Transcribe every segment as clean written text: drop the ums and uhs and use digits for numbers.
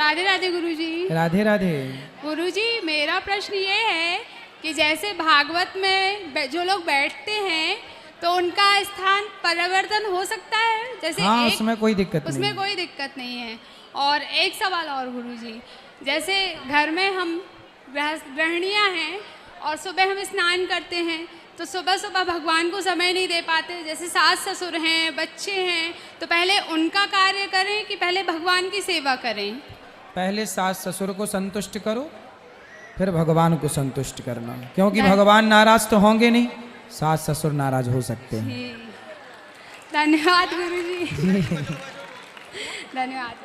राधे राधे गुरुजी। राधे राधे। गुरुजी मेरा प्रश्न ये है कि जैसे भागवत में जो लोग बैठते हैं तो उनका स्थान परिवर्तन हो सकता है, जैसे हाँ, उसमें कोई दिक्कत नहीं। उसमें कोई दिक्कत नहीं है। और एक सवाल और गुरुजी, जैसे घर में हम गृहिणियाँ हैं और सुबह हम स्नान करते हैं तो सुबह सुबह भगवान को समय नहीं दे पाते, जैसे सास ससुर हैं, बच्चे हैं, तो पहले उनका कार्य करें कि पहले भगवान की सेवा करें? पहले सास ससुर को संतुष्ट करो, फिर भगवान को संतुष्ट करना, क्योंकि भगवान नाराज तो होंगे नहीं, सास ससुर नाराज हो सकते हैं। धन्यवाद गुरुजी। धन्यवाद।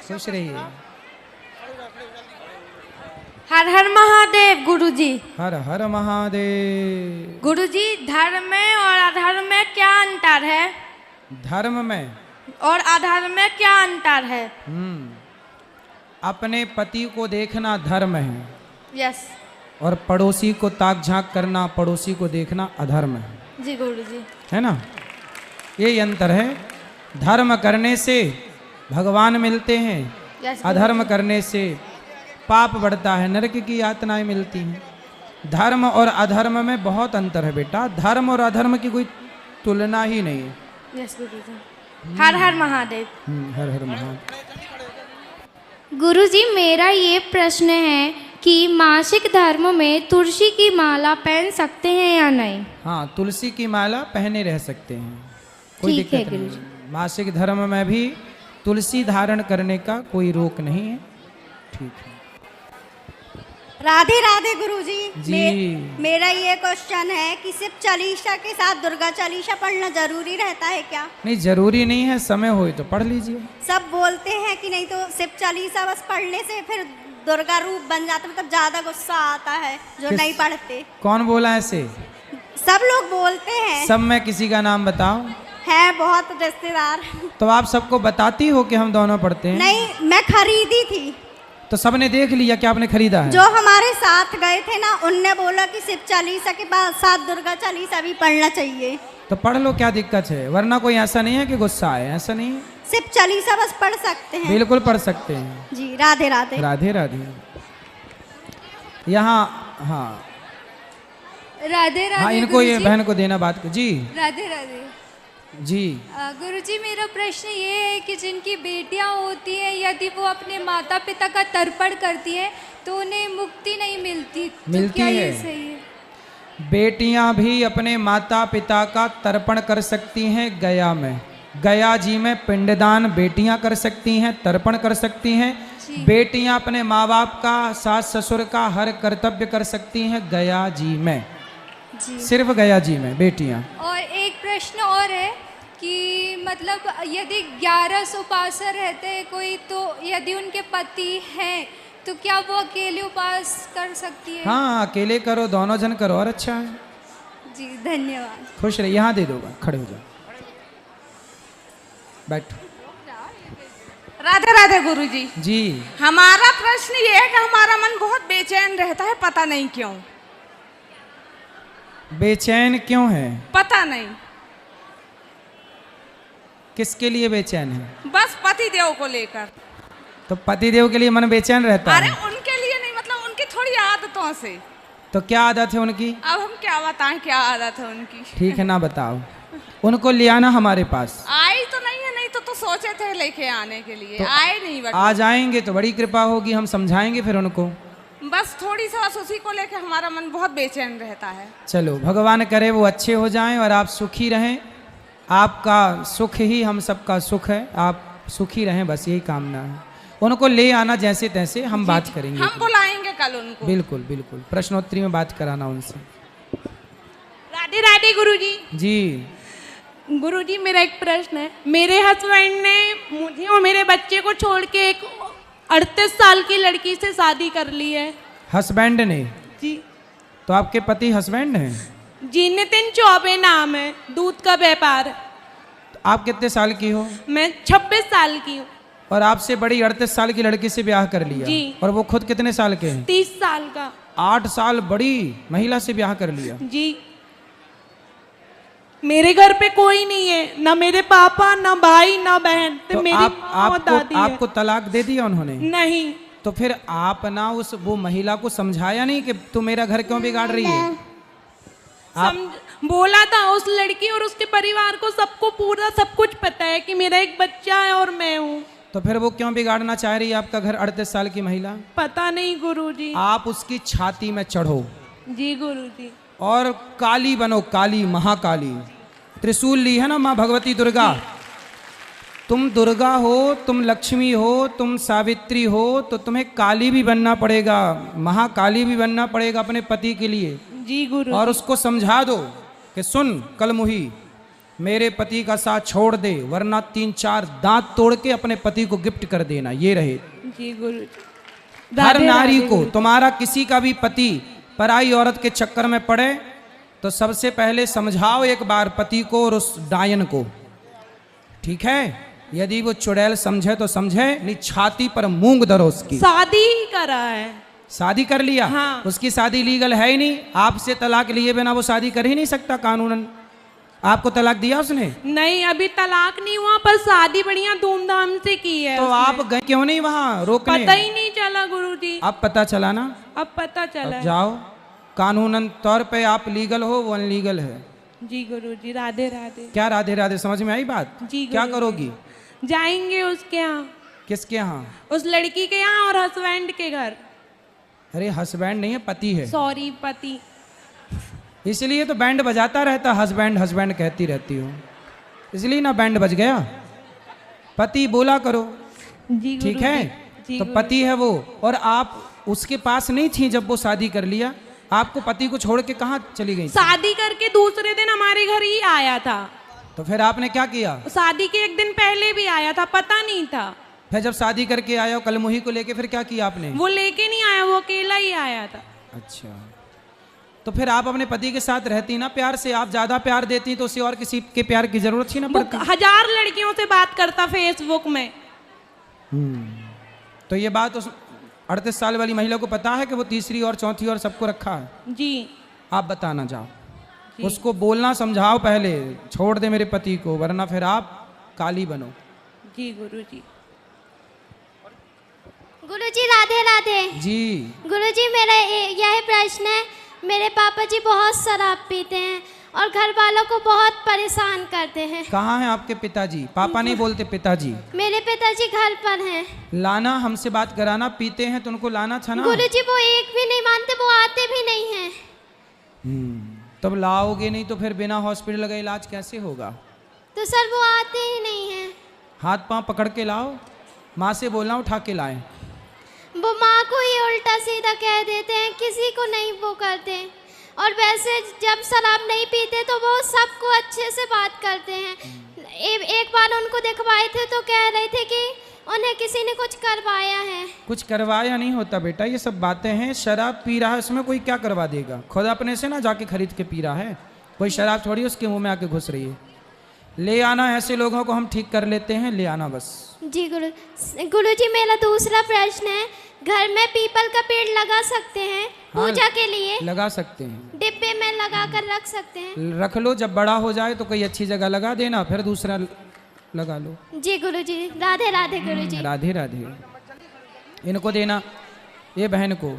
खुश रहिए। हर हर महादेव गुरुजी। हर हर महादेव। गुरुजी धर्म में और अधर्म में क्या अंतर है? धर्म में और अधर्म में क्या अंतर है? अपने पति को देखना धर्म है, यस। और पड़ोसी को ताक झांक करना, पड़ोसी को देखना अधर्म है। जी गुरुजी। है ना, ये अंतर है। धर्म करने से भगवान मिलते हैं, अधर्म करने से पाप बढ़ता है, नरक की यातनाएं मिलती हैं। धर्म और अधर्म में बहुत अंतर है बेटा, धर्म और अधर्म की कोई तुलना ही नहीं है। यस गुरुजी। हर हर महादेव। हर हर महादेव। गुरुजी मेरा ये प्रश्न है कि मासिक धर्म में तुलसी की माला पहन सकते हैं या नहीं? हाँ, तुलसी की माला पहने रह सकते हैं, कोई ठीक है दिक्कत नहीं है। मासिक धर्म में भी तुलसी धारण करने का कोई रोक नहीं है। ठीक है। राधे राधे गुरुजी। जी। मेरा ये क्वेश्चन है कि सिर्फ चालीसा के साथ दुर्गा चालीसा पढ़ना जरूरी रहता है क्या? नहीं, जरूरी नहीं है, समय हो तो पढ़ लीजिए। सब बोलते हैं कि नहीं तो सिर्फ चालीसा बस पढ़ने से फिर दुर्गा रूप बन जाता, मतलब ज्यादा गुस्सा आता है जो नहीं पढ़ते। कौन बोला ऐसे? सब लोग बोलते हैं। सब में किसी का नाम बताओ। है बहुत रिश्तेदार। तो आप सबको बताती हो कि हम दोनों पढ़ते हैं? नहीं, मैं खरीदी थी तो सबने देख लिया कि आपने खरीदा है? जो हमारे साथ गए थे ना, उनने बोला कि सिर्फ चालीसा के बाद साथ दुर्गा चालीसा भी पढ़ना चाहिए। तो पढ़ लो, क्या दिक्कत है, वरना कोई ऐसा नहीं है कि गुस्सा आए, ऐसा नहीं है। सिर्फ चालीसा बस पढ़ सकते हैं। बिल्कुल पढ़ सकते हैं। जी। राधे राधे। राधे राधे। यहाँ हाँ राधे राधे। हाँ, इनको ये बहन को देना बात को। जी राधे राधे जी। गुरुजी मेरा प्रश्न ये है कि जिनकी बेटियां होती हैं, यदि वो अपने माता पिता का तर्पण करती हैं तो उन्हें मुक्ति नहीं मिलती, तो क्या ये सही है? बेटियां भी अपने माता पिता का तर्पण कर सकती हैं गया में। गया जी में पिंडदान बेटियां कर सकती हैं, तर्पण कर सकती हैं। बेटियां अपने माँ बाप का, सास ससुर का हर कर्तव्य कर सकती हैं गया जी में। सिर्फ गया जी में बेटियां। और एक प्रश्न और है कि मतलब यदि 11 उपासक रहते हैं कोई, तो यदि उनके पति हैं तो क्या वो अकेले उपास कर सकती है? हाँ, अकेले करो, दोनों जन करो और अच्छा है। जी धन्यवाद। खुश रहे। यहाँ दे दो, खड़े हो जाओ, बैठो। राधे राधे गुरुजी। जी। हमारा प्रश्न ये है कि हमारा मन बहुत बेचैन रहता है, पता नहीं क्यों। बेचैन क्यों है? पता नहीं किसके लिए बेचैन है? बस पति देव को लेकर। तो पति देव के लिए मन बेचैन रहता अरे है? उनके लिए नहीं, मतलब उनकी थोड़ी आदतों से। तो क्या आदत है उनकी? अब हम क्या बताएं क्या आदत है उनकी। ठीक है ना, बताओ। उनको ले आना हमारे पास। आई तो नहीं है, नहीं तो सोचे थे लेके आने के लिए, तो आए नहीं। आ जाएंगे तो बड़ी कृपा होगी, हम समझाएंगे फिर उनको। बस थोड़ी सा बस उसी को लेकर हमारा मन बहुत बेचैन रहता है। चलो, भगवान करे वो अच्छे हो जाएं और आप सुखी रहें। आपका सुख ही हम सबका सुख है, आप सुखी रहें, बस यही कामना है। उनको ले आना जैसे तैसे, हम बात करेंगे। हम बुलाएंगे कल उनको। बिल्कुल बिल्कुल, प्रश्नोत्तरी में बात कराना उनसे। राधे राधे गुरुजी। जी। गुरुजी मेरा एक प्रश्न है। मेरे हस्बैंड ने मुझे और मेरे बच्चे को छोड़ के एक 38 साल की लड़की से शादी कर ली है। हस्बैंड ने? जी। तो आपके पति हस्बैंड हैं? जी, नितिन चौबे नाम है, दूध का व्यापार। तो आप कितने साल की हो? मैं 26 साल की हूँ। और आपसे बड़ी 38 साल की लड़की से ब्याह कर लिया? जी। और वो खुद कितने साल के हैं? 30 साल का। 8 साल बड़ी महिला से ब्याह कर लिया? जी। मेरे घर पे कोई नहीं है, ना मेरे पापा, ना भाई, ना बहन, तो मेरी आप माँ और दादी है। आपको तलाक दे दिया उन्होंने? नहीं। तो फिर आप ना वो महिला को समझाया नहीं कि तू मेरा घर क्यों बिगाड़ रही है? बोला था उस लड़की और उसके परिवार को, सबको पूरा सब कुछ पता है कि मेरा एक बच्चा है और मैं हूँ। तो फिर वो क्यों बिगाड़ना चाह रही है आपका घर, 38 साल की महिला? पता नहीं गुरुजी। आप उसकी छाती में चढ़ो जी गुरुजी। और काली बनो, काली, महाकाली। त्रिशूल ली है ना माँ भगवती दुर्गा, तुम दुर्गा हो, तुम लक्ष्मी हो, तुम सावित्री हो, तो तुम्हें काली भी बनना पड़ेगा, महाकाली भी बनना पड़ेगा अपने पति के लिए। जी गुरु। और उसको समझा दो कि सुन कलमुही, मेरे पति का साथ छोड़ दे, वरना 3-4 दांत तोड़ के अपने पति को गिफ्ट कर देना। ये रहे जी गुरु। हर नारी को, तुम्हारा किसी का भी पति पराई औरत के चक्कर में पड़े तो सबसे पहले समझाओ एक बार पति को और उस डायन को, ठीक है? यदि वो चुड़ैल समझे तो समझे, नहीं छाती पर मूंग धरो उसकी। शादी ही करा है। शादी कर लिया? हाँ। उसकी शादी लीगल है ही नहीं, आपसे तलाक लिए बिना वो शादी कर ही नहीं सकता कानूनन। आपको तलाक दिया उसने? नहीं, अभी तलाक नहीं हुआ, पर शादी बढ़िया धूमधाम से की है। तो आप गए क्यों नहीं वहां रोकने? पता ही नहीं चला गुरुजी। अब पता चला ना? अब पता चला। अब जाओ, कानूनन तौर पे आप लीगल हो, वो अनलीगल है। जी गुरुजी। राधे राधे। क्या राधे राधे, समझ में आई बात? जी क्या गुरुजी। करोगी? जाएंगे उसके यहाँ। किसके यहाँ? उस लड़की के यहाँ और हस्बैंड के घर। अरे हस्बैंड नहीं है, पति है। सॉरी, पति। इसलिए तो बैंड बजाता रहता, हस्बैंड हस्बैंड कहती रहती हो, इसलिए ना बैंड बज गया। पति बोला करो, जी ठीक है? जी तो गुरु। पति है वो, और आप उसके पास नहीं थी जब वो शादी कर लिया। आपको पति को छोड़ के कहाँ चली गई? शादी करके दूसरे दिन हमारे घर ही आया था। तो फिर आपने क्या किया? शादी के एक दिन पहले भी आया था, पता नहीं था। फिर जब शादी करके आया कलमुही को लेके, फिर क्या किया आपने? वो लेके नहीं आया, वो अकेला ही आया था। अच्छा, तो फिर आप अपने पति के साथ रहती ना प्यार से, आप ज्यादा प्यार देती तो उसे और किसी के प्यार की जरूरत ही ना वो पड़ती। 1000 लड़कियों से बात करता फेसबुक में। तो ये बात उस 38 साल वाली महिला को पता है कि वो तीसरी और चौथी और सबको रखा है? जी। आप बताना जाओ, उसको बोलना समझाओ पहले, छोड़ दे मेरे पति को, वरना फिर आप काली बनो। जी गुरुजी। गुरुजी राधे राधे। जी। गुरुजी मेरा यह प्रश्न है, मेरे पापा जी बहुत शराब पीते हैं और घर वालों को बहुत परेशान करते हैं। कहाँ हैं आपके पिताजी? पापा नहीं बोलते, पिताजी। मेरे पिताजी घर पर हैं। लाना, हमसे बात कराना। पीते हैं तो उनको लाना था ना। गुरुजी वो एक भी नहीं मानते, वो आते भी नहीं हैं। तब लाओगे नहीं तो फिर बिना हॉस्पिटल का इलाज कैसे होगा? तो सर वो आते ही नहीं हैं। हाथ पांव पकड़ के लाओ, माँ से बोलना उठा के लाएं। वो माँ को ही उल्टा सीधा कह देते हैं, किसी को नहीं वो करते। और वैसे जब शराब नहीं पीते तो वो सबको अच्छे से बात करते हैं। एक बार उनको दिखवाए थे तो कह रहे थे कि उन्हें किसी ने कुछ करवाया है। कुछ करवाया नहीं होता बेटा, ये सब बातें हैं। शराब पी रहा है, उसमें कोई क्या करवा देगा? खुद अपने से ना जाके खरीद के पी रहा है, कोई शराब थोड़ी उसके मुंह में आके घुस रही है। ले आना, ऐसे लोगों को हम ठीक कर लेते हैं, ले आना बस। जी गुरुजी मेरा दूसरा प्रश्न है, घर में पीपल का पेड़ लगा सकते हैं पूजा के लिए? लगा सकते हैं, डिब्बे में लगा कर रख सकते हैं। रख लो, जब बड़ा हो जाए तो कोई अच्छी जगह लगा देना, फिर दूसरा लगा लो। जी गुरुजी। राधे राधे गुरुजी। राधे राधे। इनको देना, ये बहन को।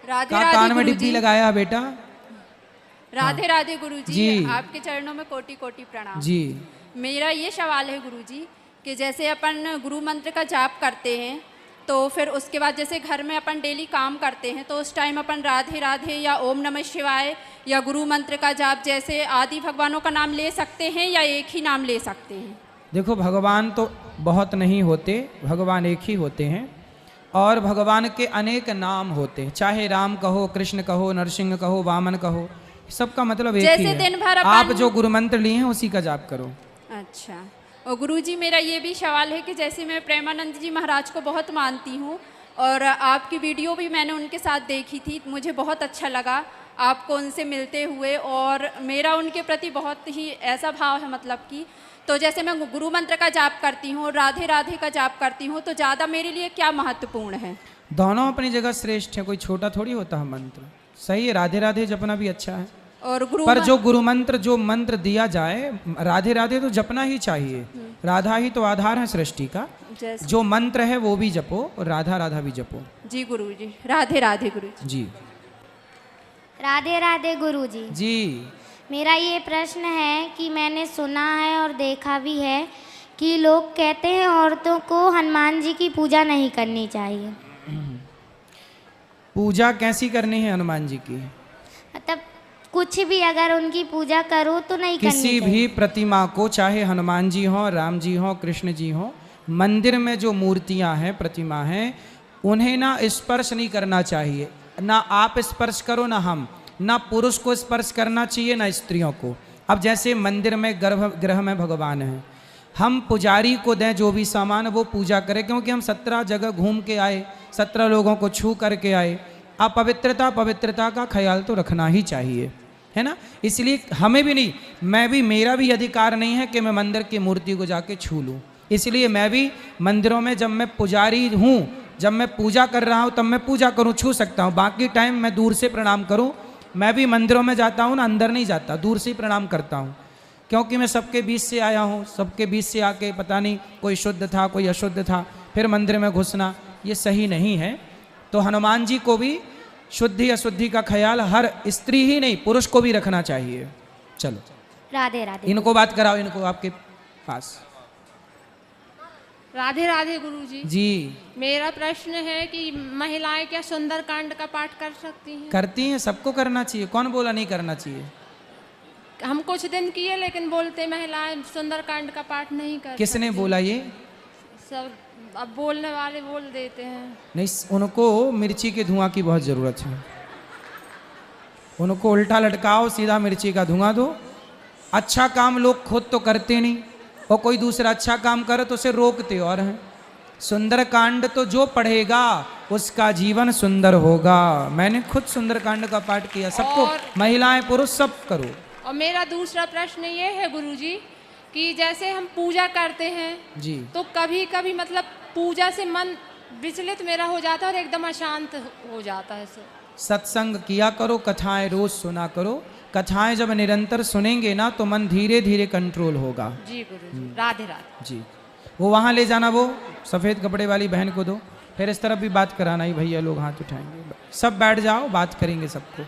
राधे कान राधे में डिब्बी लगाया बेटा। राधे राधे गुरुजी। जी। आपके चरणों में कोटि कोटि प्रणाम। जी। मेरा ये सवाल है गुरुजी कि जैसे अपन गुरु मंत्र का जाप करते हैं तो फिर उसके बाद जैसे घर में अपन डेली काम करते हैं तो उस टाइम अपन राधे राधे या ओम नमः शिवाय या गुरु मंत्र का जाप जैसे आदि भगवानों का नाम ले सकते हैं या एक ही नाम ले सकते हैं? देखो, भगवान तो बहुत नहीं होते, भगवान एक ही होते हैं, और भगवान के अनेक नाम होते हैं। चाहे राम कहो, कृष्ण कहो, नरसिंह कहो, वामन कहो, सबका मतलब एक ही जैसे है। दिन भर आप जो गुरु मंत्र लिए हैं उसी का जाप करो। अच्छा। और गुरुजी मेरा ये भी सवाल है कि जैसे मैं प्रेमानंद जी महाराज को बहुत मानती हूँ और आपकी वीडियो भी मैंने उनके साथ देखी थी, मुझे बहुत अच्छा लगा आपको उनसे मिलते हुए, और मेरा उनके प्रति बहुत ही ऐसा भाव है, मतलब कि तो जैसे मैं गुरु मंत्र का जाप करती हूँ और राधे राधे का जाप करती हूँ तो ज़्यादा मेरे लिए क्या महत्वपूर्ण है? दोनों अपनी जगह श्रेष्ठ है, कोई छोटा थोड़ी होता है मंत्र। सही है, राधे राधे जपना भी अच्छा है। और गुरु पर जो गुरु मंत्र जो मंत्र दिया जाए राधे राधे तो जपना ही चाहिए। राधा ही तो आधार है सृष्टि का। जैसे जो मंत्र है वो भी जपो और राधा राधा भी जपो। जी गुरु जी, राधे राधे गुरु जी। जी राधे राधे गुरुजी। जी मेरा ये प्रश्न है कि मैंने सुना है और देखा भी है कि लोग कहते हैं औरतों को हनुमान जी की पूजा नहीं करनी चाहिए। पूजा कैसी करनी है हनुमान जी की? मतलब कुछ भी अगर उनकी पूजा करो तो नहीं करनी किसी चाहिए। भी प्रतिमा को, चाहे हनुमान जी हो, राम जी हो, कृष्ण जी हो, मंदिर में जो मूर्तियां हैं, प्रतिमा हैं, उन्हें ना स्पर्श नहीं करना चाहिए। ना आप स्पर्श करो ना हम, ना पुरुष को स्पर्श करना चाहिए ना स्त्रियों को। अब जैसे मंदिर में गर्भगृह में भगवान हैं, हम पुजारी को दें जो भी सामान वो पूजा करें, क्योंकि हम 17 जगह घूम के आए, 17 लोगों को छू करके आए। अपवित्रता पवित्रता का ख्याल तो रखना ही चाहिए, है ना। इसलिए हमें भी नहीं, मैं भी, मेरा भी अधिकार नहीं है कि मैं मंदिर की मूर्ति को जाके छू लूँ। इसलिए मैं भी मंदिरों में जब मैं पुजारी हूँ, जब मैं पूजा कर रहा हूँ तब मैं पूजा करूँ, छू सकता हूँ। बाकी टाइम मैं दूर से प्रणाम करूँ। मैं भी मंदिरों में जाता हूँ ना, अंदर नहीं जाता, दूर से ही प्रणाम करता हूँ, क्योंकि मैं सबके बीच से आया हूँ। सबके बीच से आके पता नहीं कोई शुद्ध था कोई अशुद्ध था, फिर मंदिर में घुसना ये सही नहीं है। तो हनुमान जी को भी शुद्धि अशुद्धि का ख्याल हर स्त्री ही नहीं पुरुष को भी रखना चाहिए। चलो राधे राधे। इनको बात कराओ, इनको आपके पास। राधे राधे गुरुजी। जी मेरा प्रश्न है कि महिलाएं क्या सुंदरकांड का पाठ कर सकती हैं? करती हैं, सबको करना चाहिए। कौन बोला नहीं करना चाहिए? हम कुछ दिन किए लेकिन बोलते महिलाएं सुंदरकांड का पाठ नहीं कर किसने सकती। बोला ये? सब अब बोलने वाले बोल देते हैं। नहीं, उनको मिर्ची के धुआं की बहुत ज़रूरत है। उनको उल्टा लटकाओ, सीधा मिर्ची का धुआं दो। अच्छा काम लोग खुद तो करते नहीं, और कोई दूसरा अच्छा काम करे तो उसे रोकते और हैं। सुंदरकांड तो जो पढ़ेगा उसका जीवन सुंदर होगा। मैंने खुद सुंदरकांड का पाठ किया। सबको, महिलाएं पुरुष सब करो। और मेरा दूसरा प्रश्न ये है गुरुजी कि जैसे हम पूजा करते हैं जी, तो कभी कभी मतलब पूजा से मन विचलित मेरा हो जाता है और एकदम अशांत हो जाता है। सत्संग किया करो, कथाएं रोज सुना करो। कथाएं जब निरंतर सुनेंगे ना तो मन धीरे धीरे कंट्रोल होगा। जी गुरुजी, राधे राधे। जी, वो वहाँ ले जाना, वो सफ़ेद कपड़े वाली बहन को दो। फिर इस तरफ भी बात कराना ही, भैया लोग हाथ उठाएंगे। सब बैठ जाओ, बात करेंगे सबको।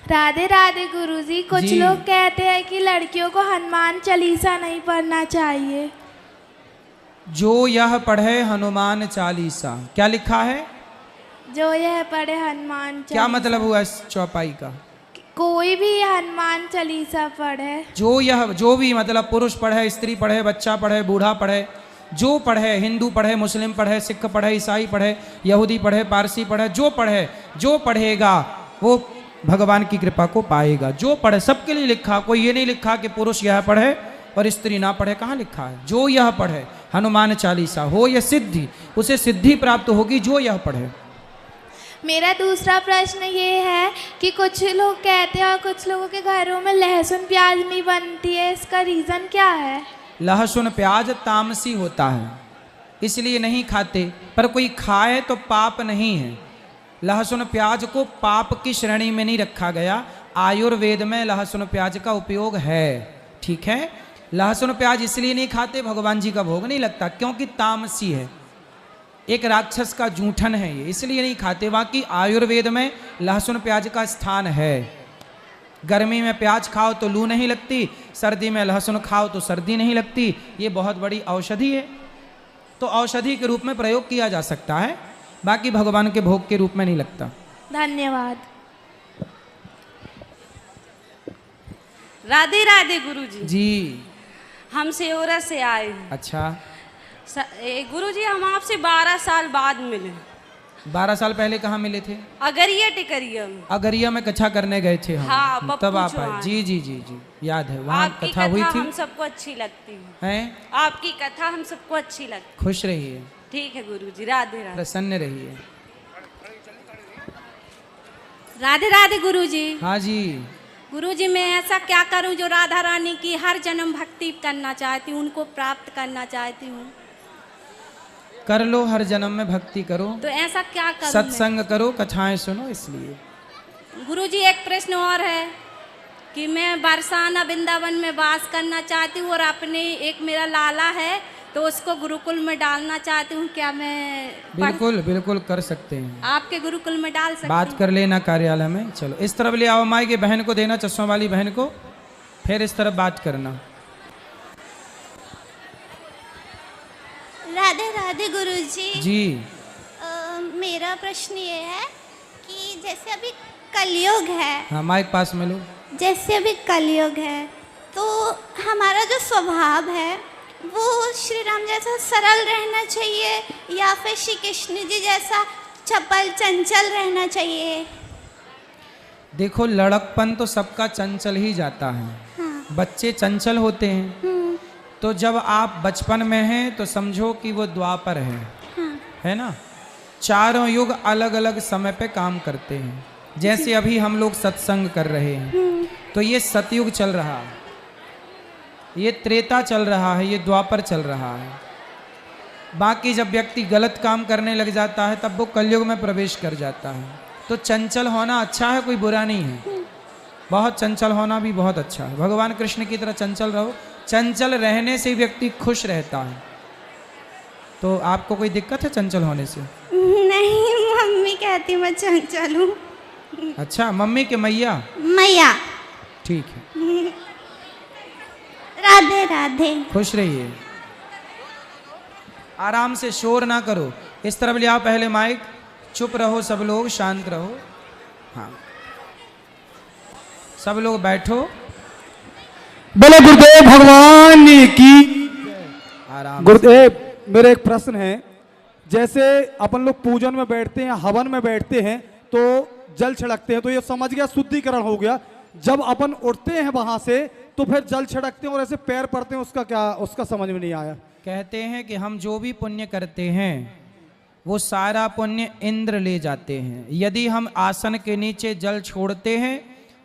राधे राधे गुरुजी। कुछ जी। लोग कहते हैं कि लड़कियों को हनुमान चालीसा नहीं पढ़ना चाहिए। जो यह पढ़े हनुमान चालीसा, क्या लिखा है? जो यह पढ़े हनुमान चालीसा। क्या मतलब हुआ इस चौपाई का? कोई भी हनुमान चालीसा पढ़े। जो भी मतलब पुरुष पढ़े, स्त्री पढ़े, बच्चा पढ़े, बूढ़ा पढ़े, जो पढ़े, हिंदू पढ़े, मुस्लिम पढ़े, सिख पढ़े, ईसाई पढ़े, यहूदी पढ़े, पारसी पढ़े, जो पढ़े, जो पढ़ेगा वो भगवान की कृपा को पाएगा। जो पढ़े, सबके लिए लिखा। कोई ये नहीं लिखा कि पुरुष यह पढ़े और स्त्री ना पढ़े, कहाँ लिखा है? जो यह पढ़े हनुमान चालीसा हो यह सिद्धि, उसे सिद्धि प्राप्त होगी जो यह पढ़े। मेरा दूसरा प्रश्न ये है कि कुछ लोग कहते हैं और कुछ लोगों के घरों में लहसुन प्याज नहीं बनती है, इसका रीज़न क्या है? लहसुन प्याज तामसी होता है, इसलिए नहीं खाते। पर कोई खाए तो पाप नहीं है। लहसुन प्याज को पाप की श्रेणी में नहीं रखा गया। आयुर्वेद में लहसुन प्याज का उपयोग है, ठीक है। लहसुन प्याज इसलिए नहीं खाते, भगवान जी का भोग नहीं लगता, क्योंकि तामसी है, एक राक्षस का जूठन है ये, इसलिए नहीं खाते। बाकी आयुर्वेद में लहसुन प्याज का स्थान है। गर्मी में प्याज खाओ तो लू नहीं लगती, सर्दी में लहसुन खाओ तो सर्दी नहीं लगती। ये बहुत बड़ी औषधि है, तो औषधि के रूप में प्रयोग किया जा सकता है, बाकी भगवान के भोग के रूप में नहीं लगता। धन्यवाद। राधे राधे गुरुजी। जी, हम सेवरा से आए हैं। अच्छा। गुरुजी, हम आपसे 12 साल बाद मिले। 12 साल पहले कहाँ मिले थे? अगरिया टिकरिया में। अगरिया में कथा करने गए थे हम। हाँ, पप्पू तब आप आए। चौहान। जी जी जी जी, याद है, वहाँ आपकी कथा हुई थी। हम सबको अच्छी लगती है। हैं? आपकी कथा हम सबको अच्छी लगती। खुश रहिए, ठीक है गुरुजी, राधे राधे। प्रसन्न रहिए। राधे राधे गुरुजी। हाँ जी। गुरुजी, मैं ऐसा क्या करूं जो राधा रानी की हर जन्म भक्ति करना चाहती हूँ, उनको प्राप्त करना चाहती हूँ। कर लो, हर जन्म में भक्ति करो, तो ऐसा क्या करूं? सत्संग करो, कथाएं सुनो। इसलिए गुरुजी, एक प्रश्न और है कि मैं बरसाना वृंदावन में वास करना चाहती हूँ और अपने एक मेरा लाला है तो उसको गुरुकुल में डालना चाहती हूँ। क्या मैं बिल्कुल बिल्कुल कर सकते हैं, आपके गुरुकुल में डाल सकती बात हूँ? कर लेना कार्यालय में। चलो इस तरफ ले आओ, माई की बहन को देना, चश्मा वाली बहन को, फिर इस तरफ बात करना। राधे राधे गुरुजी। जी मेरा प्रश्न ये है कि जैसे अभी कलयुग है, हाँ माइक पास में लो। जैसे अभी कलयुग है तो हमारा जो स्वभाव है वो श्री राम जैसा सरल रहना चाहिए या फिर श्री कृष्ण जी जैसा चपल चंचल रहना चाहिए? देखो लड़कपन तो सबका चंचल ही जाता है। हाँ। बच्चे चंचल होते हैं। तो जब आप बचपन में हैं तो समझो कि वो द्वापर है। हाँ। है ना। चारों युग अलग अलग समय पे काम करते हैं। जैसे अभी हम लोग सत्संग कर रहे हैं तो ये सतयुग चल रहा है, ये त्रेता चल रहा है, ये द्वापर चल रहा है। बाकी जब व्यक्ति गलत काम करने लग जाता है तब वो कलयुग में प्रवेश कर जाता है। तो चंचल होना अच्छा है, कोई बुरा नहीं है। बहुत चंचल होना भी बहुत अच्छा है। भगवान कृष्ण की तरह चंचल रहो। चंचल रहने से व्यक्ति खुश रहता है। तो आपको कोई दिक्कत है चंचल होने से? नहीं, मम्मी कहती मैं चंचल हूँ। अच्छा, मम्मी के मैया? मैया। ठीक है। राधे राधे। खुश रहिए, आराम से, शोर ना करो। इस तरफ ले आओ पहले माइक। चुप रहो सब लोग, शांत रहो। हाँ, सब लोग बैठो। बोले गुरुदेव भगवान की। आराम। गुरुदेव मेरा एक प्रश्न है, जैसे अपन लोग पूजन में बैठते हैं, हवन में बैठते हैं तो जल छिड़कते हैं, तो ये समझ गया शुद्धिकरण हो गया। जब अपन उठते हैं वहां से तो फिर जल छिड़कते हैं और ऐसे पैर पड़ते हैं, उसका क्या, उसका समझ में नहीं आया। कहते हैं कि हम जो भी पुण्य करते हैं वो सारा पुण्य इंद्र ले जाते हैं। यदि हम आसन के नीचे जल छोड़ते हैं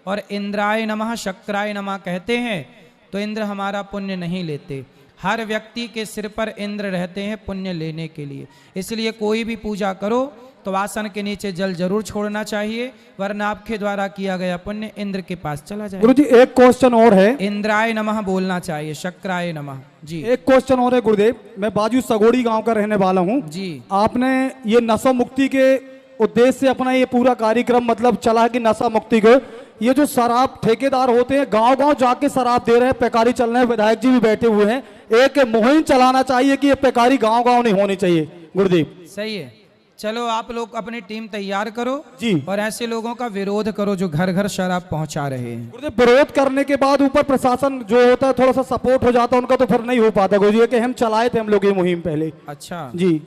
और इंद्राय नमः शक्राय नमः कहते हैं तो इंद्र हमारा पुण्य नहीं लेते। हर व्यक्ति के सिर पर इंद्र रहते हैं पुण्य लेने के लिए। इसलिए कोई भी पूजा करो तो आसन के नीचे जल जरूर छोड़ना चाहिए, वरना आपके द्वारा किया गया पुण्य इंद्र के पास चला जाए। गुरुजी एक क्वेश्चन और है। इंद्राय नमः बोलना चाहिए, शक्राय नमः। जी एक क्वेश्चन और है गुरुदेव। मैं बाजू सगोड़ी गांव का रहने वाला हूं जी। आपने ये नशा मुक्ति के उद्देश्य से अपना ये पूरा कार्यक्रम मतलब चला कि नशा मुक्ति को, ये जो शराब ठेकेदार होते हैं गांव गांव जाके शराब दे रहे हैं, पैकारी चल रहे हैं, विधायक जी भी बैठे हुए हैं, एक मुहिम चलाना चाहिए कि ये पैकारी गांव गांव नहीं होनी चाहिए। गुरुदेव सही है। चलो आप लोग अपनी टीम तैयार करो जी, और ऐसे लोगों का विरोध करो जो घर घर शराब पहुंचा रहे हैं। गुरुदेव विरोध करने के बाद ऊपर प्रशासन जो होता है थोड़ा सा सपोर्ट हो जाता है उनका, तो फिर नहीं हो पाता। गुरुजी कि हम चलाए थे हम लोग ये मुहिम पहले। अच्छा जी,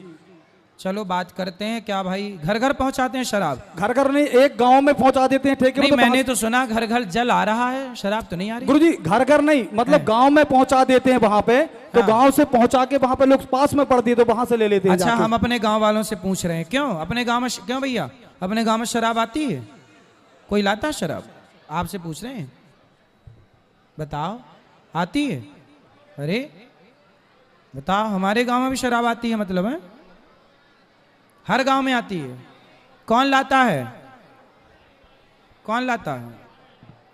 चलो बात करते हैं। क्या भाई घर घर पहुंचाते हैं शराब? घर घर नहीं, एक गांव में पहुंचा देते हैं ठेके में। नहीं, मैंने तो सुना घर घर जल आ रहा है, शराब तो नहीं आ रही। गुरुजी घर घर नहीं, मतलब गांव में पहुंचा देते हैं वहां पे, तो गांव से पहुंचा के वहां पे लोग पास में पड़ दिए तो वहां से ले लेते हैं। अच्छा, हम अपने गांव वालों से पूछ रहे हैं, क्यों अपने गांव में, क्यों भैया अपने गांव में शराब आती है? कोई लाता है शराब? आपसे पूछ रहे हैं, बताओ आती है? अरे बताओ, हमारे गांव में भी शराब आती है मतलब है? हर गांव में आती है। कौन लाता है? कौन लाता है?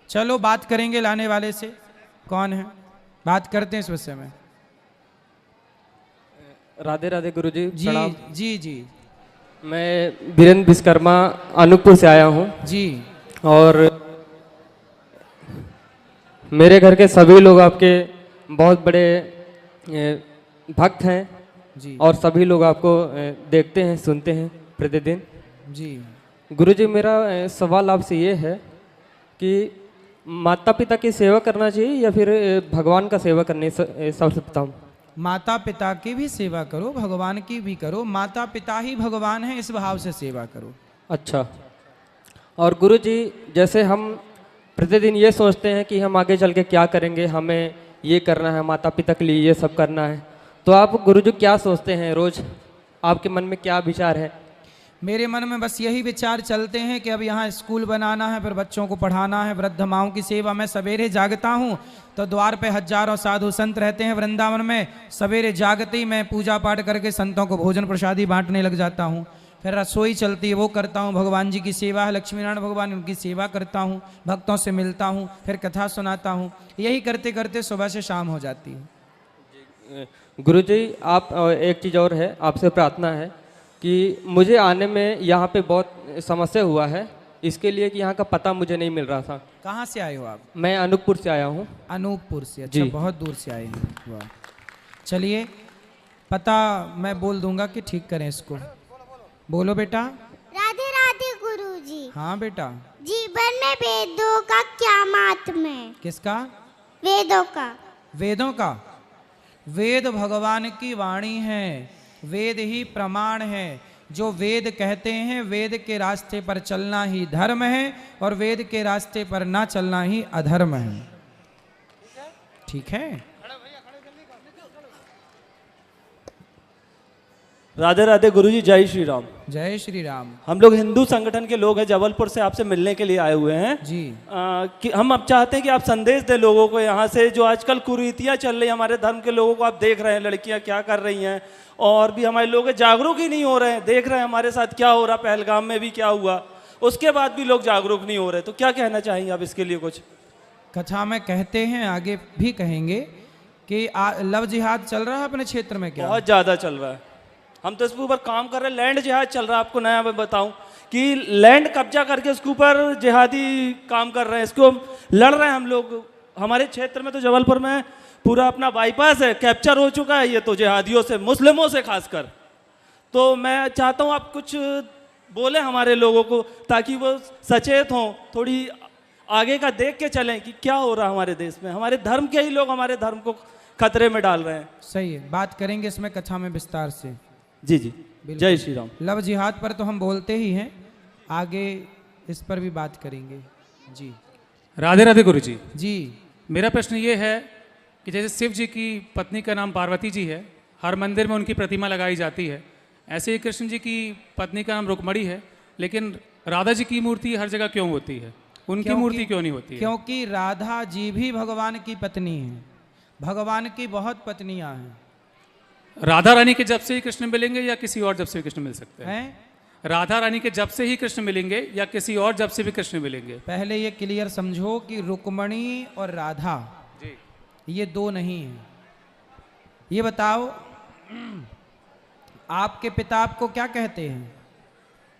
चलो बात करेंगे लाने वाले से, कौन है, बात करते हैं इस विषय में। राधे राधे गुरुजी। जी जी जी। मैं वीरेंद्र विश्वकर्मा अनूपपुर से आया हूँ जी, और मेरे घर के सभी लोग आपके बहुत बड़े भक्त हैं जी, और सभी लोग आपको देखते हैं, सुनते हैं प्रतिदिन जी। गुरुजी मेरा सवाल आपसे ये है कि माता पिता की सेवा करना चाहिए या फिर भगवान का सेवा करने सबसे बताऊँ? माता पिता की भी सेवा करो, भगवान की भी करो। माता पिता ही भगवान है, इस भाव से सेवा करो। अच्छा। और गुरुजी जैसे हम प्रतिदिन ये सोचते हैं कि हम आगे चल के क्या करेंगे, हमें ये करना है, माता पिता के लिए ये सब करना है, तो आप गुरुजी क्या सोचते हैं रोज, आपके मन में क्या विचार है? मेरे मन में बस यही विचार चलते हैं कि अब यहाँ स्कूल बनाना है, फिर बच्चों को पढ़ाना है, वृद्ध माओं की सेवा। मैं सवेरे जागता हूँ तो द्वार पे हजारों साधु संत रहते हैं वृंदावन में। सवेरे जागते ही मैं पूजा पाठ करके संतों को भोजन प्रसादी बांटने लग जाता हूँ। फिर रसोई चलती है वो करता हूँ, भगवान जी की सेवा है, लक्ष्मी नारायण भगवान उनकी सेवा करता हूँ, भक्तों से मिलता हूँ, फिर कथा सुनाता हूँ। यही करते करते सुबह से शाम हो जाती है। गुरुजी आप एक चीज़ और है, आपसे प्रार्थना है कि मुझे आने में यहाँ पे बहुत समस्या हुआ है, इसके लिए कि यहाँ का पता मुझे नहीं मिल रहा था। कहाँ से आए हो आप? मैं अनूपपुर से आया हूँ। अनूपपुर से? अच्छा, बहुत दूर से आए हैं। वाह, चलिए पता मैं बोल दूंगा कि ठीक करें इसको। बोलो बेटा। राधे राधे गुरुजी। हाँ बेटा। जीवन में वेदों का क्या महात्म्य है? किसका? वेदों का। वेदों का? वेद भगवान की वाणी है, वेद ही प्रमाण है। जो वेद कहते हैं, वेद के रास्ते पर चलना ही धर्म है और वेद के रास्ते पर ना चलना ही अधर्म है। ठीक है? राधे राधे गुरुजी, जय श्री राम। जय श्री राम। हम लोग हिंदू संगठन के लोग हैं, जबलपुर से आपसे मिलने के लिए आए हुए हैं जी। कि हम अब चाहते हैं कि आप संदेश दें लोगों को, यहाँ से जो आजकल कुरीतियाँ चल रही हैं हमारे धर्म के लोगों को, आप देख रहे हैं लड़कियाँ क्या कर रही हैं, और भी हमारे लोग जागरूक ही नहीं हो रहे हैं। देख रहे हैं हमारे साथ क्या हो रहा, पहलगाम में भी क्या हुआ, उसके बाद भी लोग जागरूक नहीं हो रहे। तो क्या कहना चाहेंगे आप इसके लिए कुछ? कथा में कहते हैं, आगे भी कहेंगे कि लव जिहाद चल रहा है अपने क्षेत्र में। क्या? बहुत ज़्यादा चल रहा है। हम तो इसके ऊपर काम कर रहे हैं। लैंड जिहाद चल रहा है, आपको नया मैं बताऊं कि लैंड कब्जा करके उसके ऊपर जिहादी काम कर रहे हैं, इसको लड़ रहे हैं हम लोग। हमारे क्षेत्र में तो जबलपुर में पूरा अपना बाईपास है, कैप्चर हो चुका है ये तो जिहादियों से, मुस्लिमों से खासकर। तो मैं चाहता हूँ आप कुछ बोले हमारे लोगों को, ताकि वो सचेत हों, थोड़ी आगे का देख के चलें कि क्या हो रहा है हमारे देश में। हमारे धर्म के ही लोग हमारे धर्म को खतरे में डाल रहे हैं। सही है, बात करेंगे इसमें कथा में विस्तार से। जी जी, जय श्री राम। लव जिहाद पर तो हम बोलते ही हैं, आगे इस पर भी बात करेंगे। जी राधे राधे गुरु जी। जी, मेरा प्रश्न ये है कि जैसे शिव जी की पत्नी का नाम पार्वती जी है, हर मंदिर में उनकी प्रतिमा लगाई जाती है, ऐसे ही कृष्ण जी की पत्नी का नाम रुक्मणी है, लेकिन राधा जी की मूर्ति हर जगह क्यों होती है, उनकी मूर्ति क्यों नहीं होती है? क्योंकि राधा जी भी भगवान की पत्नी है, भगवान की बहुत पत्नियां हैं। राधा रानी के जब से ही कृष्ण मिलेंगे या किसी और जब से भी कृष्ण मिल सकते हैं? राधा रानी के जब से ही कृष्ण मिलेंगे या किसी और जब से भी कृष्ण मिलेंगे? पहले ये क्लियर समझो कि रुक्मणी और राधा जी ये दो नहीं है। ये बताओ आपके पिता आपको क्या कहते हैं?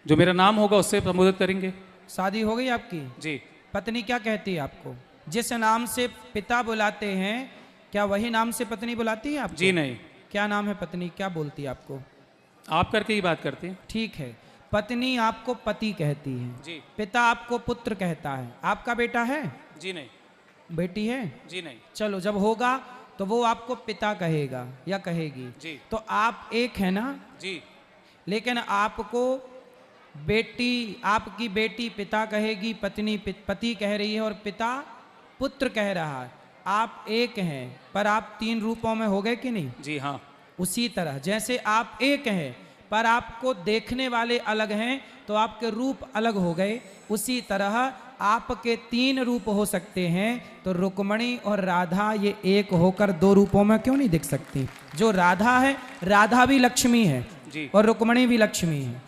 जो मेरा नाम होगा उससे संबोधित करेंगे। शादी हो गई आपकी? जी। पत्नी क्या कहती है आपको? जिस नाम से पिता बुलाते हैं क्या वही नाम से पत्नी बुलाती है आपको? जी नहीं। क्या नाम है पत्नी, क्या बोलती है आपको? आप करके ही बात करती हैं। ठीक है, पत्नी आपको पति कहती है जी। पिता आपको पुत्र कहता है। आपका बेटा है? जी नहीं। बेटी है? जी नहीं। चलो, जब होगा तो वो आपको पिता कहेगा या कहेगी जी। तो आप एक है ना? जी। लेकिन आपको बेटी, आपकी बेटी पिता कहेगी, पत्नी पति कह रही है और पिता पुत्र कह रहा है। आप एक हैं पर आप तीन रूपों में हो गए कि नहीं? जी हाँ। उसी तरह जैसे आप एक हैं पर आपको देखने वाले अलग हैं तो आपके रूप अलग हो गए, उसी तरह आपके तीन रूप हो सकते हैं। तो रुक्मणी और राधा ये एक होकर दो रूपों में क्यों नहीं दिख सकती? जो राधा है, राधा भी लक्ष्मी है जी। और रुक्मणी भी लक्ष्मी है।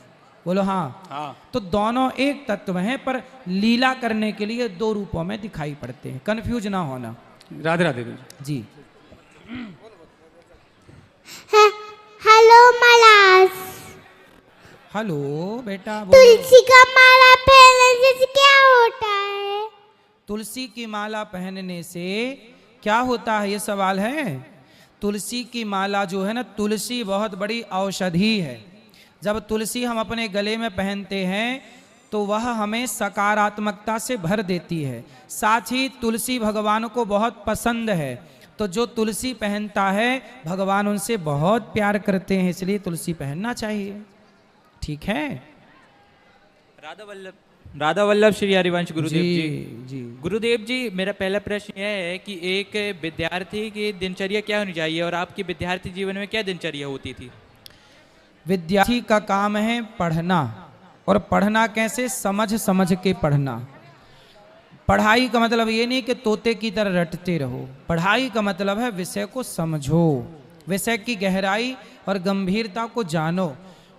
बोलो हाँ। हाँ। तो दोनों एक तत्व हैं पर लीला करने के लिए दो रूपों में दिखाई पड़ते हैं, कंफ्यूज ना होना। राधे राधे जी। हेलो मलास। हेलो बेटा। तुलसी का माला पहनने से क्या होता है? तुलसी की माला पहनने से क्या होता है, ये सवाल है। तुलसी की माला जो है ना, तुलसी बहुत बड़ी औषधि है। जब तुलसी हम अपने गले में पहनते हैं तो वह हमें सकारात्मकता से भर देती है। साथ ही तुलसी भगवान को बहुत पसंद है, तो जो तुलसी पहनता है भगवान उनसे बहुत प्यार करते हैं, इसलिए तुलसी पहनना चाहिए। ठीक है? राधा वल्लभ श्री हरिवंश गुरुदेव जी। जी गुरुदेव जी, मेरा पहला प्रश्न यह है कि एक विद्यार्थी की दिनचर्या क्या होनी चाहिए और आपकी विद्यार्थी जीवन में क्या दिनचर्या होती थी? विद्यार्थी का काम है पढ़ना, और पढ़ना कैसे? समझ समझ के पढ़ना। पढ़ाई का मतलब ये नहीं कि तोते की तरह रटते रहो। पढ़ाई का मतलब है विषय को समझो, विषय की गहराई और गंभीरता को जानो।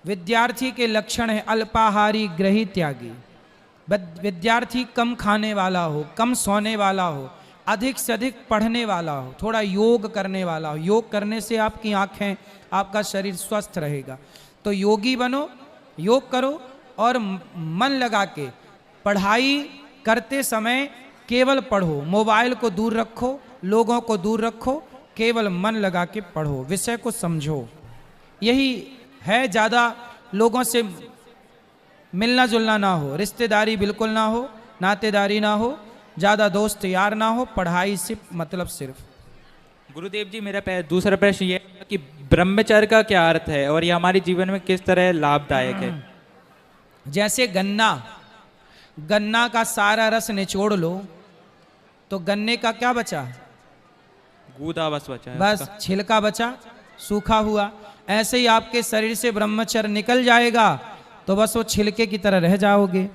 विद्यार्थी के लक्षण है अल्पाहारी, ग्रही, त्यागी। विद्यार्थी कम खाने वाला हो, कम सोने वाला हो, अधिक से अधिक पढ़ने वाला हो, थोड़ा योग करने वाला हो। योग करने से आपकी आँखें, आपका शरीर स्वस्थ रहेगा। तो योगी बनो, योग करो और मन लगा के पढ़ाई करते समय केवल पढ़ो, मोबाइल को दूर रखो, लोगों को दूर रखो, केवल मन लगा के पढ़ो, विषय को समझो। यही है, ज़्यादा लोगों से मिलना जुलना ना हो, रिश्तेदारी बिल्कुल ना हो, नातेदारी ना हो, ज़्यादा दोस्त यार ना हो, पढ़ाई से मतलब सिर्फ। गुरुदेव जी, मेरा दूसरा प्रश्न ये है कि ब्रह्मचर्य का क्या अर्थ है और ये हमारे जीवन में किस तरह लाभदायक है? जैसे गन्ना का सारा रस निचोड़ लो तो गन्ने का क्या बचा? गूदा बस बचा है, बस छिलका बचा, सूखा हुआ। ऐसे ही आपके शरीर से ब्रह्मचर्य निकल जाएगा तो बस वो छिलके की तरह रह जाओगे।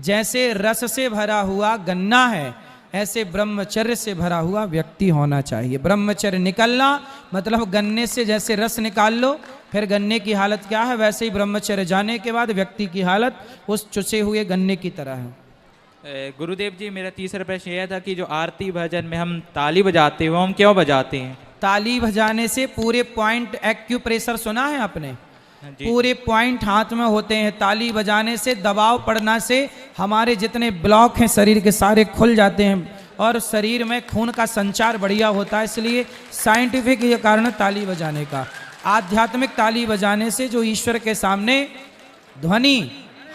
जैसे रस से भरा हुआ गन्ना है, ऐसे ब्रह्मचर्य से भरा हुआ व्यक्ति होना चाहिए। ब्रह्मचर्य निकलना मतलब गन्ने से जैसे रस निकाल लो, फिर गन्ने की हालत क्या है, वैसे ही ब्रह्मचर्य जाने के बाद व्यक्ति की हालत उस चुसे हुए गन्ने की तरह है। गुरुदेव जी, मेरा तीसरा प्रश्न यह था कि जो आरती भजन में हम ताली बजाते हैं वो हम क्यों बजाते हैं? ताली बजाने से पूरे पॉइंट, एक्यूप्रेशर सुना है आपने? पूरे पॉइंट हाथ में होते हैं। ताली बजाने से, दबाव पड़ना से हमारे जितने ब्लॉक हैं शरीर के सारे खुल जाते हैं और शरीर में खून का संचार बढ़िया होता है। इसलिए साइंटिफिक ये कारण ताली बजाने का। आध्यात्मिक ताली बजाने से जो ईश्वर के सामने ध्वनि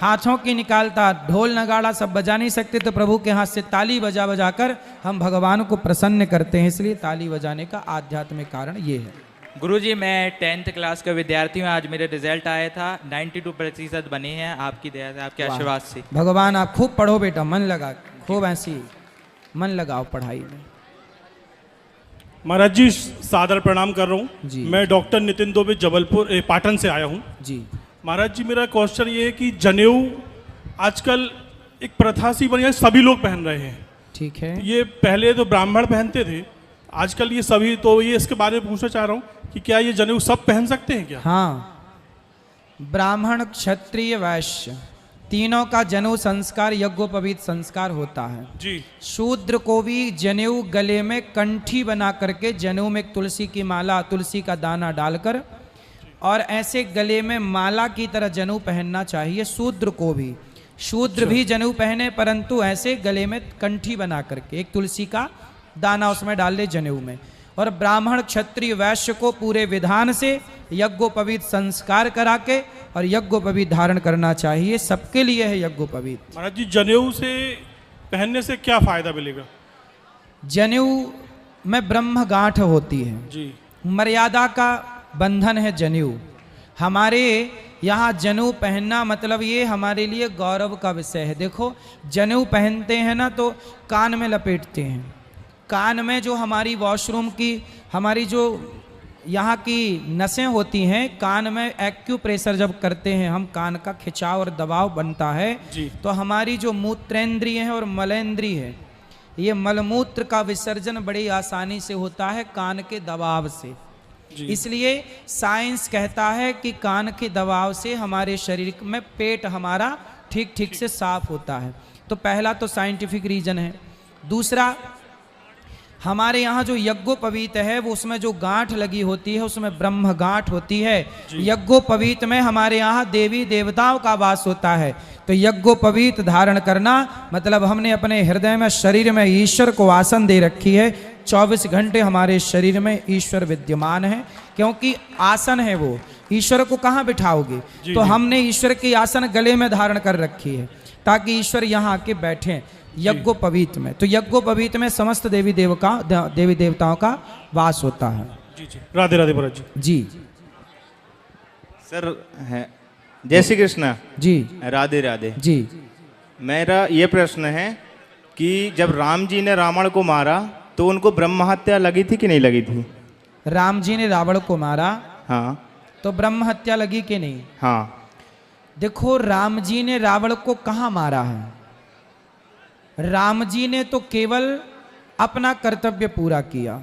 हाथों की निकालता, ढोल नगाड़ा सब बजा नहीं सकते, तो प्रभु के हाथ से ताली बजा बजा कर हम भगवान को प्रसन्न करते हैं। इसलिए ताली बजाने का आध्यात्मिक कारण ये है। गुरुजी, मैं 10th क्लास का विद्यार्थी हूँ। आज मेरा रिजल्ट आया था, 92% बने हैं आपकी दया से, आपके आशीर्वाद से। भगवान, आप खूब पढ़ो बेटा, मन लगा, खूब ऐसी मन लगाओ पढ़ाई में। महाराज जी, सादर प्रणाम कर रहा हूँ। मैं डॉक्टर नितिन दुबे, जबलपुर पाटन से आया हूँ जी। महाराज जी, मेरा क्वेश्चन ये है कि जनेऊ आजकल एक प्रथा सी बनी है, सभी लोग पहन रहे हैं। ठीक है। ये पहले तो ब्राह्मण पहनते थे, आजकल ये सभी, तो ये इसके बारे में पूछना चाह रहा हूँ कि क्या ये जनेऊ सब पहन सकते हैं क्या? हाँ, ब्राह्मण, क्षत्रिय, वैश्य तीनों का जनेऊ संस्कार यज्ञोपवीत संस्कार होता है जी। शूद्र को भी जनेऊ गले में कंठी बना करके, जनेऊ में तुलसी की माला, तुलसी का दाना डालकर और ऐसे गले में माला की तरह जनेऊ पहनना चाहिए। शूद्र को भी, शूद्र भी जनेऊ पहने, परंतु ऐसे गले में कंठी बना करके एक तुलसी का दाना उसमें डाल ले जनेऊ में। और ब्राह्मण, क्षत्रिय, वैश्य को पूरे विधान से यज्ञोपवीत संस्कार करा के और यज्ञोपवीत धारण करना चाहिए। सबके लिए है यज्ञोपवीत। महाराज जी, जनेऊ से पहनने से क्या फायदा मिलेगा? जनेऊ में ब्रह्म गांठ होती है जी। मर्यादा का बंधन है जनेऊ। हमारे यहाँ जनेऊ पहनना मतलब ये हमारे लिए गौरव का विषय है। देखो, जनेऊ पहनते हैं ना तो कान में लपेटते हैं, कान में जो हमारी वॉशरूम की, हमारी जो यहाँ की नसें होती हैं, कान में एक्यूप्रेशर जब करते हैं हम, कान का खिंचाव और दबाव बनता है तो हमारी जो मूत्रेंद्रिय है और मलेंद्रिय है, ये मलमूत्र का विसर्जन बड़ी आसानी से होता है कान के दबाव से। इसलिए साइंस कहता है कि कान के दबाव से हमारे शरीर में पेट हमारा ठीक ठीक से साफ होता है। तो पहला तो साइंटिफिक रीजन है। दूसरा, हमारे यहाँ जो यज्ञोपवीत है वो उसमें जो गांठ लगी होती है उसमें ब्रह्म गांठ होती है। यज्ञोपवीत में हमारे यहाँ देवी देवताओं का वास होता है। तो यज्ञोपवीत धारण करना मतलब हमने अपने हृदय में, शरीर में ईश्वर को आसन दे रखी है। 24 घंटे हमारे शरीर में ईश्वर विद्यमान है, क्योंकि आसन है वो। ईश्वर को कहाँ बिठाओगे? तो हमने ईश्वर की आसन गले में धारण कर रखी है ताकि ईश्वर यहाँ आके बैठे यज्ञोपवीत में। तो यज्ञोपवीत में समस्त देवी देवताओं का वास होता है। जी जी। राधे राधे महाराज जी। सर है, जय श्री कृष्ण जी। राधे राधे जी। मेरा ये प्रश्न है कि जब राम जी ने रावण को मारा तो उनको ब्रह्म हत्या लगी थी कि नहीं लगी थी? राम जी ने रावण को मारा, हाँ, तो ब्रह्म हत्या लगी कि नहीं? हाँ। देखो, राम जी ने रावण को कहाँ मारा है? राम जी ने तो केवल अपना कर्तव्य पूरा किया।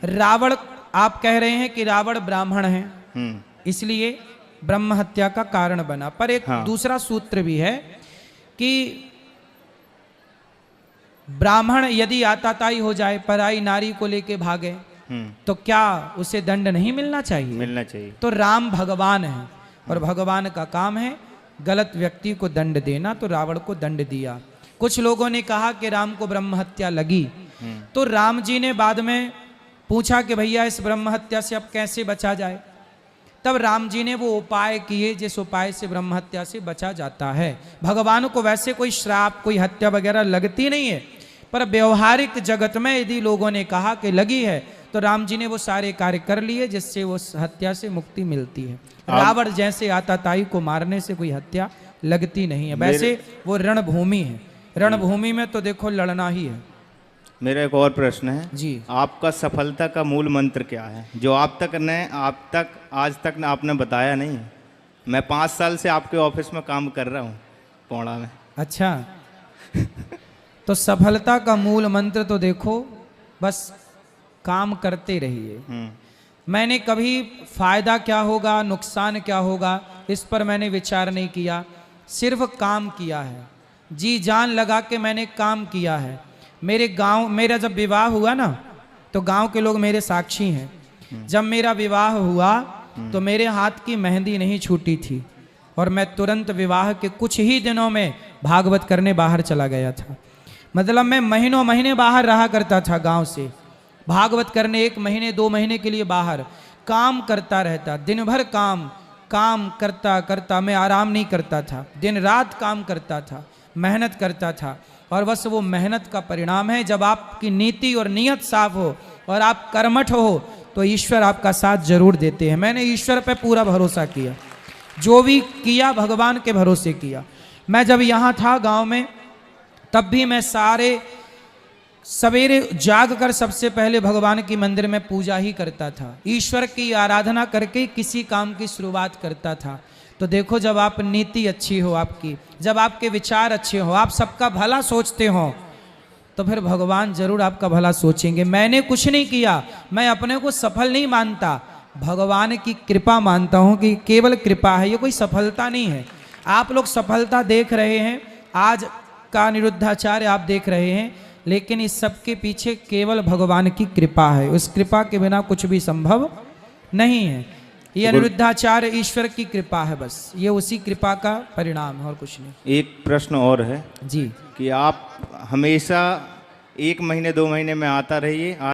रावण, आप कह रहे हैं कि रावण ब्राह्मण है, इसलिए ब्रह्म हत्या का कारण बना। पर एक दूसरा सूत्र भी है कि ब्राह्मण यदि आताताई हो जाए, पराई नारी को लेके भागे, तो क्या उसे दंड नहीं मिलना चाहिए? मिलना चाहिए। तो राम भगवान है और भगवान का काम है गलत व्यक्ति को दंड देना, तो रावण को दंड दिया। कुछ लोगों ने कहा कि राम को ब्रह्म हत्या लगी, तो राम जी ने बाद में पूछा कि भैया इस ब्रह्म हत्या से अब कैसे बचा जाए। तब राम जी ने वो उपाय किए जिस उपाय से ब्रह्म हत्या से बचा जाता है। भगवान को वैसे कोई श्राप, कोई हत्या वगैरह लगती नहीं है, पर व्यवहारिक जगत में यदि लोगों ने कहा कि लगी है तो राम जी ने वो सारे कार्य कर लिए जिससे वो हत्या से मुक्ति मिलती है। रावण जैसे आताताई को मारने से कोई हत्या लगती नहीं है। वैसे वो रणभूमि है, रणभूमि में तो देखो लड़ना ही है। मेरा एक और प्रश्न है जी, आपका सफलता का मूल मंत्र क्या है, जो आज तक आपने बताया नहीं है? मैं 5 साल से आपके ऑफिस में काम कर रहा हूँ पौड़ा में। अच्छा तो सफलता का मूल मंत्र तो देखो बस काम करते रहिए। मैंने कभी फायदा क्या होगा, नुकसान क्या होगा, इस पर मैंने विचार नहीं किया, सिर्फ काम किया है। जी जान लगा के मैंने काम किया है। मेरा जब विवाह हुआ ना, तो गांव के लोग मेरे साक्षी हैं। जब मेरा विवाह हुआ तो मेरे हाथ की मेहंदी नहीं छूटी थी और मैं तुरंत विवाह के कुछ ही दिनों में भागवत करने बाहर चला गया था। मतलब मैं महीनों महीने बाहर रहा करता था गांव से, भागवत करने 1 महीने 2 महीने के लिए बाहर काम करता रहता। दिन भर काम करता करता मैं आराम नहीं करता था, दिन रात काम करता था, मेहनत करता था। और बस वो मेहनत का परिणाम है, जब आपकी नीति और नियत साफ हो और आप कर्मठ हो तो ईश्वर आपका साथ जरूर देते हैं। मैंने ईश्वर पे पूरा भरोसा किया, जो भी किया भगवान के भरोसे किया। मैं जब यहाँ था गांव में, तब भी मैं सवेरे जाग कर सबसे पहले भगवान की मंदिर में पूजा ही करता था, ईश्वर की आराधना करके किसी काम की शुरुआत करता था। तो देखो जब आप नीति अच्छी हो आपकी, जब आपके विचार अच्छे हो, आप सबका भला सोचते हो, तो फिर भगवान जरूर आपका भला सोचेंगे। मैंने कुछ नहीं किया, मैं अपने को सफल नहीं मानता, भगवान की कृपा मानता हूँ कि केवल कृपा है, ये कोई सफलता नहीं है। आप लोग सफलता देख रहे हैं, आज का अनिरुद्धाचार्य आप देख रहे हैं, लेकिन इस सब के पीछे केवल भगवान की कृपा है। उस कृपा के बिना कुछ भी संभव नहीं है। ये अनिरुद्धाचार्य ईश्वर की कृपा है, बस ये उसी कृपा का परिणाम है और कुछ नहीं। एक प्रश्न और है जी, कि आप हमेशा 1 महीने 2 महीने में आता रहिए।